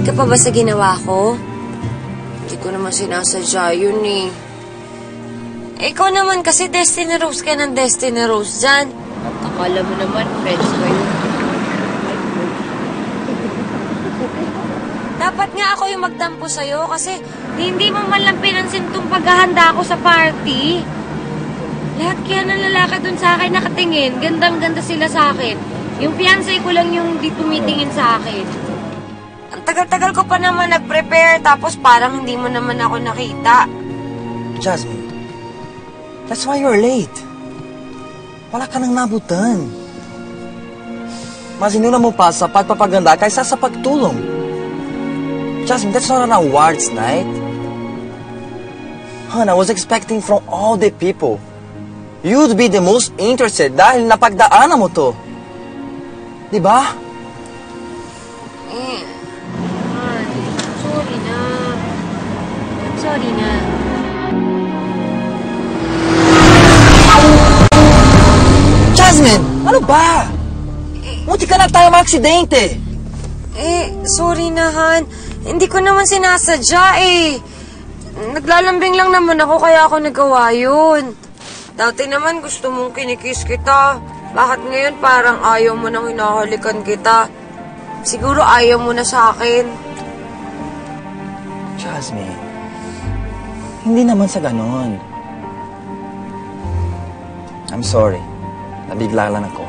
Galit ka pa ba sa ginawa ko? Hindi ko naman sinasadya yun eh. Ikaw naman kasi Destiny Rose ka ng Destiny Rose dyan. Akala mo naman, friends kayo. Dapat nga ako yung magtampo sa'yo kasi hindi mo man lang pinansin tong paghahanda ko sa party. Lahat kaya ng lalaki dun sa akin nakatingin. Gandang-ganda sila sa akin. Yung fiancé ko lang yung di tumitingin sa akin. Ang tagal-tagal ko pa naman nag-prepare tapos parang hindi mo naman ako nakita. Jasmine, that's why you're late. Wala ka nang nabutan. Mas inuna mo pa sa pagpapaganda kaysa sa pagtulong. Jasmine, that's not an awards night. Hon, I was expecting from all the people, you'd be the most interested dahil napagdaanan mo to. Diba? Sorry na. Sorry na. Jasmine, ano ba? Munti ka na tayo maaksidente. Sorry na, Han. Hindi ko naman sinasadya eh. Naglalambing lang naman ako kaya ako nagawa yun. Dati naman gusto mong kinikiss kita. Bakit ngayon parang ayaw mo nang hinahalikan kita? Siguro ayaw mo na sa akin. Jasmine, hindi naman sa ganon. I'm sorry. Nabigla lang ako.